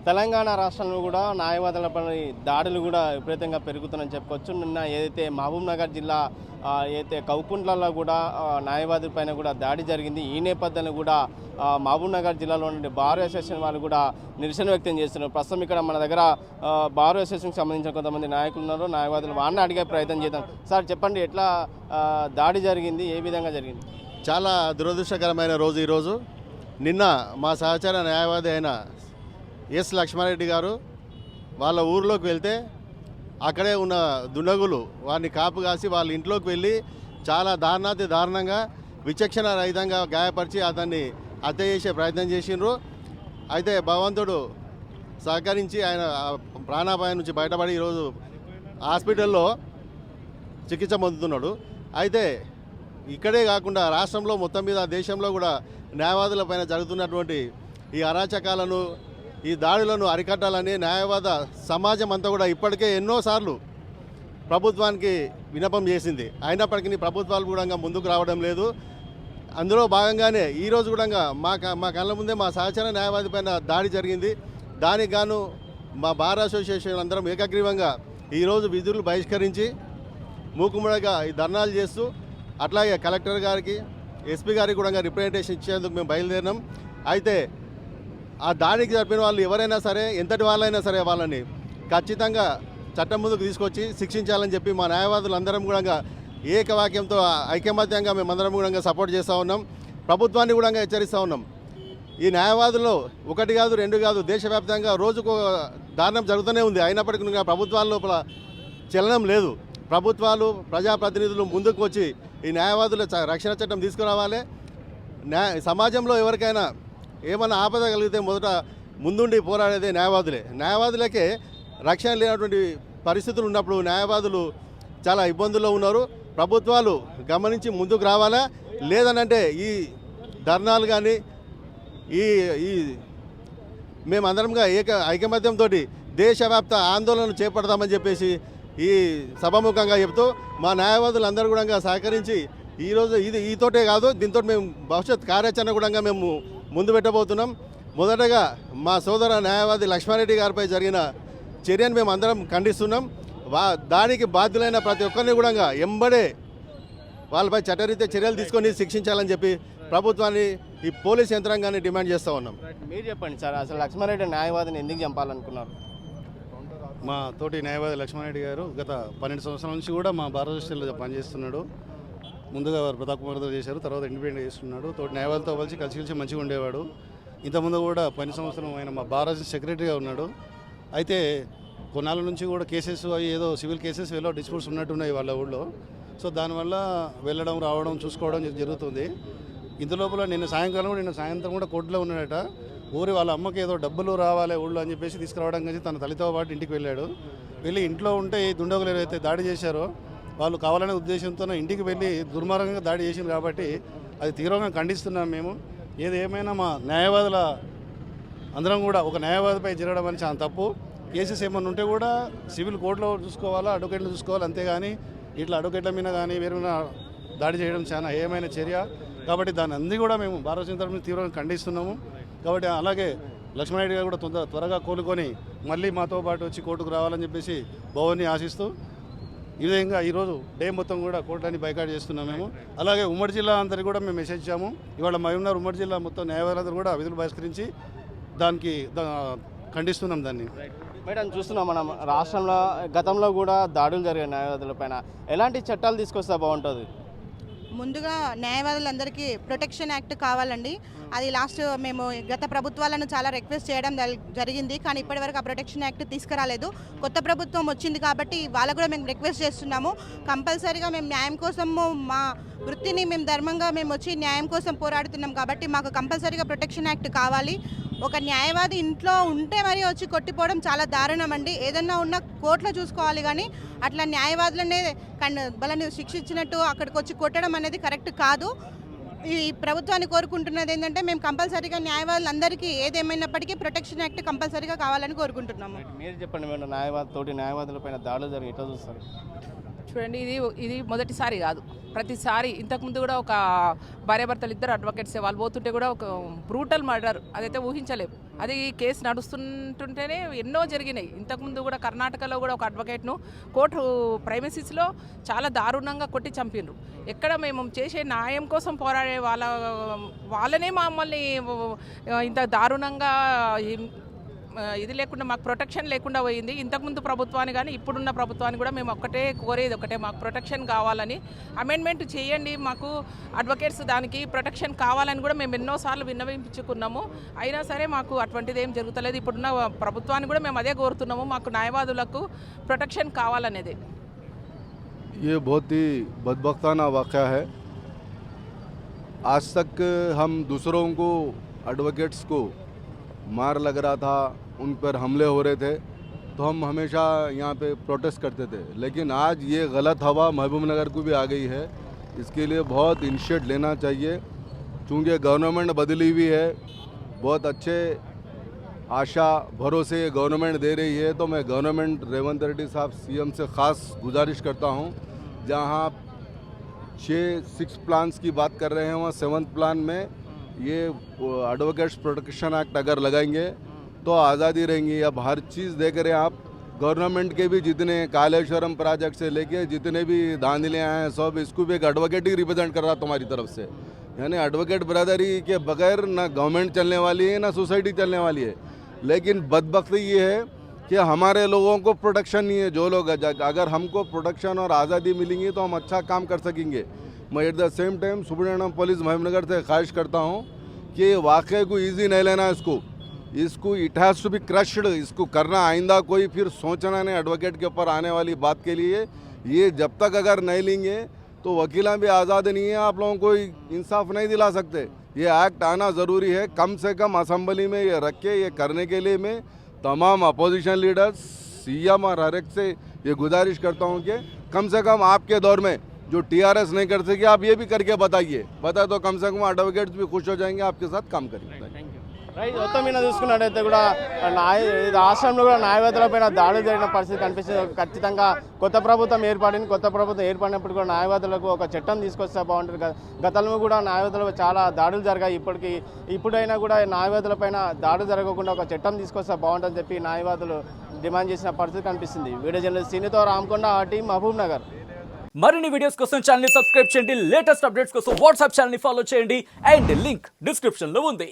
తెలంగాణ రాష్ట్రంలో కూడా న్యాయవాదులపై దాడులు కూడా విపరీతంగా పెరుగుతున్నాయని చెప్పుకోవచ్చు. నిన్న ఏదైతే మహబూబ్ నగర్ జిల్లా ఏదైతే కౌకుంట్లలో కూడా న్యాయవాదుల పైన కూడా దాడి జరిగింది. ఈ నేపథ్యంలో కూడా మహబూబ్ నగర్ జిల్లాలో నుండి బార్ అసోసియేషన్ వాళ్ళు కూడా నిరసన వ్యక్తం చేస్తున్నారు. ప్రస్తుతం ఇక్కడ మన దగ్గర బార్ అసోసియేషన్కి సంబంధించిన కొంతమంది నాయకులు ఉన్నారు, న్యాయవాదులు. వారిని అడిగే ప్రయత్నం చేద్దాం. సార్ చెప్పండి, ఎట్లా దాడి జరిగింది, ఏ విధంగా జరిగింది? చాలా దురదృష్టకరమైన రోజు ఈరోజు. నిన్న మా సహచర న్యాయవాది అయిన ఎస్ లక్ష్మారెడ్డి గారు వాళ్ళ ఊరిలోకి వెళ్తే అక్కడే ఉన్న దుండగులు వారిని కాపు కాసి వాళ్ళ ఇంట్లోకి వెళ్ళి చాలా దారుణంగా విచక్షణ రహితంగా గాయపరిచి అతన్ని హత్య చేసే ప్రయత్నం చేసిండ్రు. అయితే భగవంతుడు సహకరించి ఆయన ప్రాణాపాయం నుంచి బయటపడి ఈరోజు హాస్పిటల్లో చికిత్స పొందుతున్నాడు. అయితే ఇక్కడే కాకుండా రాష్ట్రంలో మొత్తం మీద దేశంలో కూడా న్యాయవాదుల పైన జరుగుతున్నటువంటి ఈ అరాచకాలను, ఈ దాడులను అరికట్టాలని న్యాయవాద సమాజం అంతా కూడా ఇప్పటికే ఎన్నోసార్లు ప్రభుత్వానికి విన్నపం చేసింది. అయినప్పటికీ ప్రభుత్వాలు కూడా ముందుకు రావడం లేదు. అందులో భాగంగానే ఈరోజు కూడా మా కళ్ళ ముందే మా సహచర న్యాయవాది పైన దాడి జరిగింది. దానికి గాను మా బార్ అసోసియేషన్ అందరం ఏకగ్రీవంగా ఈరోజు విధులు బహిష్కరించి మూకుమ్మడిగా ఈ ధర్నాలు చేస్తూ అట్లాగే కలెక్టర్ గారికి, ఎస్పీ గారికి కూడా రిప్రజెంటేషన్ ఇచ్చేందుకు మేము బయలుదేరినాం. అయితే ఆ దాడికి జరిపిన వాళ్ళు ఎవరైనా సరే, ఎంతటి వాళ్ళైనా సరే, వాళ్ళని ఖచ్చితంగా చట్టం ముందుకు తీసుకొచ్చి శిక్షించాలని చెప్పి మా న్యాయవాదులు అందరం కూడా ఏకవాక్యంతో ఐకమత్యంగా మేమందరం కూడా సపోర్ట్ చేస్తూ ఉన్నాం. ప్రభుత్వాన్ని కూడా హెచ్చరిస్తూ ఉన్నాం. ఈ న్యాయవాదుల్లో ఒకటి కాదు, రెండు కాదు, దేశవ్యాప్తంగా రోజుకు దారుణం జరుగుతూనే ఉంది. అయినప్పటికీ ప్రభుత్వాల లోపల చలనం లేదు. ప్రభుత్వాలు, ప్రజాప్రతినిధులు ముందుకు వచ్చి ఈ న్యాయవాదుల రక్షణ చట్టం తీసుకురావాలి. సమాజంలో ఎవరికైనా ఏమైనా ఆపద కలిగితే మొదట ముందుండి పోరాడేదే న్యాయవాదులే. న్యాయవాదులకే రక్షణ లేనటువంటి పరిస్థితులు ఉన్నప్పుడు న్యాయవాదులు చాలా ఇబ్బందుల్లో ఉన్నారు. ప్రభుత్వాలు గమనించి ముందుకు రావాలా. లేదనంటే ఈ ధర్నాలు కానీ ఈ మేమందరంగా ఐకమత్యంతో దేశవ్యాప్త ఆందోళనలు చేపడతామని చెప్పేసి ఈ సభాముఖంగా చెప్తూ మా న్యాయవాదులు అందరూ కూడా సహకరించి ఈరోజు ఈతోటే కాదు, దీంతో మేము భవిష్యత్ కార్యాచరణ కూడా మేము ముందు పెట్టబోతున్నాం. మొదటగా మా సోదర న్యాయవాది లక్ష్మారెడ్డి గారిపై జరిగిన చర్యను మేము అందరం ఖండిస్తున్నాం. దానికి బాధ్యులైన ప్రతి ఒక్కరిని కూడా ఎంబడే వాళ్ళపై చట్టరీత్యా చర్యలు తీసుకొని శిక్షించాలని చెప్పి ప్రభుత్వాన్ని, ఈ పోలీస్ యంత్రాంగాన్ని డిమాండ్ చేస్తూ ఉన్నాం. మీరు చెప్పండి సార్, అసలు లక్ష్మారెడ్డి న్యాయవాదిని ఎందుకు చంపాలనుకున్నారు? మా తోటి న్యాయవాది లక్ష్మారెడ్డి గారు గత 12 సంవత్సరాల నుంచి కూడా మా భారత స్టేట్లో పనిచేస్తున్నాడు. ముందుగా వారు ప్రతాప్ కుమార్తో చేశారు, తర్వాత ఇండిపెండెంట్ చేస్తున్నాడు. తోటి న్యాయవాదితో కలిసి మంచిగా ఉండేవాడు. ఇంతకుముందు కూడా 12 సంవత్సరం ఆయన మా భారత సెక్రటరీగా ఉన్నాడు. అయితే కొన్నాళ్ళ నుంచి కూడా కేసెస్ అవి ఏదో సివిల్ కేసెస్ ఏదో డిస్ప్యూట్స్ ఉన్నట్టున్నాయి వాళ్ళ ఊళ్ళో. సో దానివల్ల వెళ్ళడం రావడం చూసుకోవడం జరుగుతుంది. ఇంతలోపల నిన్న సాయంత్రం కూడా కోర్టులో ఉన్నాడట. ఊరి వాళ్ళ అమ్మకి ఏదో డబ్బులు రావాలి ఊళ్ళో అని చెప్పేసి తీసుకురావడం కానీ తన తల్లితో పాటు ఇంటికి వెళ్ళాడు. వెళ్ళి ఇంట్లో ఉంటే ఈ దుండగులు ఏదైతే దాడి చేశారో వాళ్ళు కావాలనే ఉద్దేశంతో ఇంటికి వెళ్ళి దుర్మార్గంగా దాడి చేసింది. కాబట్టి అది తీవ్రంగా ఖండిస్తున్నాం మేము. ఏమైనా మా న్యాయవాదుల అందరం కూడా ఒక న్యాయవాదిపై జరగడం అని చాలా తప్పు. కేసెస్ ఏమన్నా ఉంటే కూడా సివిల్ కోర్టులో చూసుకోవాలా, అడ్వకేట్లు చూసుకోవాలి, అంతేగాని ఇట్లా అడ్వకేట్ల మీద కానీ వేరే మీద దాడి చేయడం చాలా ఏమైనా చర్య. కాబట్టి దాన్ని అన్నీ కూడా మేము భారత తరఫున తీవ్రంగా ఖండిస్తున్నాము. కాబట్టి అలాగే లక్ష్మణరెడ్డి గారు కూడా త్వరగా కోలుకొని మళ్ళీ మాతో పాటు వచ్చి కోర్టుకు రావాలని చెప్పేసి భవన్ని ఆశిస్తూ ఈ విధంగా ఈరోజు డే మొత్తం కూడా కోర్టుని బైకాట్ చేస్తున్నాం మేము. అలాగే ఉమ్మడి జిల్లా అందరికీ కూడా మేము మెసేజ్ ఇచ్చాము. ఇవాళ మహబూబ్నగర్ ఉమ్మడి జిల్లా మొత్తం న్యాయవాదులందరూ కూడా విధులు బహిష్కరించి దానికి ఖండిస్తున్నాం దాన్ని. మేడం, చూస్తున్నాం మనం రాష్ట్రంలో గతంలో కూడా దాడులు జరిగాయి న్యాయవాదులపైన. ఎలాంటి చట్టాలు తీసుకొస్తే బాగుంటుంది? ముందుగా న్యాయవాదులందరికీ ప్రొటెక్షన్ యాక్ట్ కావాలండి. అది మేము గత ప్రభుత్వాలను చాలా రిక్వెస్ట్ చేయడం జరిగింది, కానీ ఇప్పటివరకు ఆ ప్రొటెక్షన్ యాక్ట్ తీసుకురాలేదు. కొత్త ప్రభుత్వం వచ్చింది కాబట్టి వాళ్ళకు కూడా మేము రిక్వెస్ట్ చేస్తున్నాము. కంపల్సరీగా మేము న్యాయం కోసము మా వృత్తిని మేము ధర్మంగా మేము వచ్చి న్యాయం కోసం పోరాడుతున్నాం కాబట్టి మాకు కంపల్సరీగా ప్రొటెక్షన్ యాక్ట్ కావాలి. ఒక న్యాయవాది ఇంట్లో ఉంటే మరీ వచ్చి కొట్టిపోవడం చాలా దారుణం అండి. ఏదన్నా ఉన్నా కోర్టులో చూసుకోవాలి, కానీ అట్లా న్యాయవాదులనే వాళ్ళని శిక్షించినట్టు అక్కడికి వచ్చి కొట్టడం అనేది కరెక్ట్ కాదు. ఈ ప్రభుత్వాన్ని కోరుకుంటున్నది ఏంటంటే మేము కంపల్సరీగా న్యాయవాదులందరికీ ఏదేమైనప్పటికీ ప్రొటెక్షన్ యాక్ట్ కంపల్సరీగా కావాలని కోరుకుంటున్నాము. మీరు చెప్పండి మేడం, న్యాయవాదులపైన దాడులు జరిగి ఎట్లా చూస్తారు? చూడండి, ఇది మొదటిసారి కాదు, ప్రతిసారి ఇంతకుముందు కూడా ఒక భార్యాభర్తలు ఇద్దరు అడ్వకేట్స్ వాళ్ళు పోతుంటే కూడా ఒక బ్రూటల్ మర్డర్, అదైతే ఊహించలేము. అది కేసు నడుస్తుంటేనే ఎన్నో జరిగినాయి. ఇంతకుముందు కూడా కర్ణాటకలో కూడా ఒక అడ్వకేట్ను కోర్టు ప్రైమసీస్లో చాలా దారుణంగా కొట్టి చంపిండ్రు. ఎక్కడ మేము చేసే న్యాయం కోసం పోరాడే వాళ్ళనే మమ్మల్ని ఇంత దారుణంగా ఇది లేకుండా, మాకు ప్రొటెక్షన్ లేకుండా పోయింది. ఇంతకుముందు ప్రభుత్వాన్ని కానీ ఇప్పుడున్న ప్రభుత్వాన్ని కూడా మేము కోరేది ఒకటే, మాకు ప్రొటెక్షన్ కావాలని. అమెండ్మెంట్ చేయండి, మాకు అడ్వకేట్స్ దానికి ప్రొటెక్షన్ కావాలని కూడా మేము ఎన్నోసార్లు విన్నవించుకున్నాము. అయినా సరే మాకు అటువంటిది ఏం జరుగుతలేదు. ఇప్పుడున్న ప్రభుత్వాన్ని కూడా మేము అదే కోరుతున్నాము, మాకు న్యాయవాదులకు ప్రొటెక్షన్ కావాలనేది. ये बहुत ही बदबख्ताना वाक़या है। आज तक हम दूसरों को, एडवोकेट्स को मार लग रहा था, उन पर हमले हो रहे थे, तो हम हमेशा यहाँ पे प्रोटेस्ट करते थे। लेकिन आज ये गलत हवा महबूब नगर को भी आ गई है। इसके लिए बहुत इनिशिएट लेना चाहिए। चूँकि गवर्नमेंट बदली हुई है, बहुत अच्छे आशा भरोसे गवर्नमेंट दे रही है, तो मैं गवर्नमेंट रेवंत रेड्डी साहब सीएम से ख़ास गुजारिश करता हूँ, जहाँ 6 प्लान्स की बात कर रहे हैं, वहाँ 7th प्लान में ये एडवोकेट्स प्रोटेक्शन एक्ट अगर लगाएंगे तो आज़ादी रहेंगी। अब हर चीज़ देख रहे हैं आप, गवर्नमेंट के भी जितने कालेश्वरम प्रोजेक्ट से लेके जितने भी धांधलियाँ हैं सब, इसको भी एक एडवोकेट ही रिप्रेजेंट कर रहा तुम्हारी तरफ से। यानी एडवोकेट ब्रदरी के बगैर ना गवर्नमेंट चलने वाली है ना सोसाइटी चलने वाली है। लेकिन बदबख्ती ये है कि हमारे लोगों को प्रोटेक्शन नहीं है। जो लोग, अगर हमको प्रोटेक्शन और आज़ादी मिलेंगी तो हम अच्छा काम कर सकेंगे। मैं at the same time Subramanyam police Mahabubnagar से ख्वाहिश करता हूँ कि वाक़े को ईजी नहीं लेना इसको it has to be crushed. इसको करना आइंदा कोई फिर सोचना नहीं एडवोकेट के ऊपर आने वाली बात के लिए। ये जब तक अगर नहीं लेंगे तो वकीला भी आज़ाद नहीं है, आप लोगों को इंसाफ नहीं दिला सकते। ये एक्ट आना ज़रूरी है। कम से कम असेंबली में ये रख के ये करने के लिए मैं तमाम अपोजिशन लीडर्स, सीएम और हर एक से ये गुजारिश करता हूँ कि कम से कम आपके दौर में जो टीआरएस नहीं कर सके आप ये भी करके बताइए, तो कम से कम एडवोकेट्स भी खुश हो जाएंगे, आपके साथ काम करेंगे। రైట్, మొత్తం మీద చూసుకున్నట్టయితే కూడా రాష్ట్రంలో కూడా న్యాయవాదులపైన దాడులు జరిగిన పరిస్థితి కనిపిస్తుంది. ఖచ్చితంగా కొత్త ప్రభుత్వం ఏర్పడింది. కొత్త ప్రభుత్వం ఏర్పడినప్పుడు కూడా న్యాయవాదులకు ఒక చట్టం తీసుకొస్తే బాగుంటుంది. గతంలో కూడా న్యాయవాదులకు చాలా దాడులు జరిగాయి. ఇప్పుడైనా కూడా న్యాయవాదులపైన దాడులు జరగకుండా ఒక చట్టం తీసుకొస్తే బాగుంటుందని చెప్పి న్యాయవాదులు డిమాండ్ చేసిన పరిస్థితి కనిపిస్తుంది. వీడియో జర్నలిస్ట్ సీనితో రామకొండ, ఆర్టీ, మహబూబ్ నగర్. మరిన్ని వీడియోస్ కోసం ఛానల్ ని సబ్స్క్రైబ్ చేయండి, లేటెస్ట్ అప్డేట్స్ కోసం వాట్సాప్ ఛానల్ ని ఫాలో చేయండి, అండ్ లింక్ డిస్క్రిప్షన్ లో ఉంది.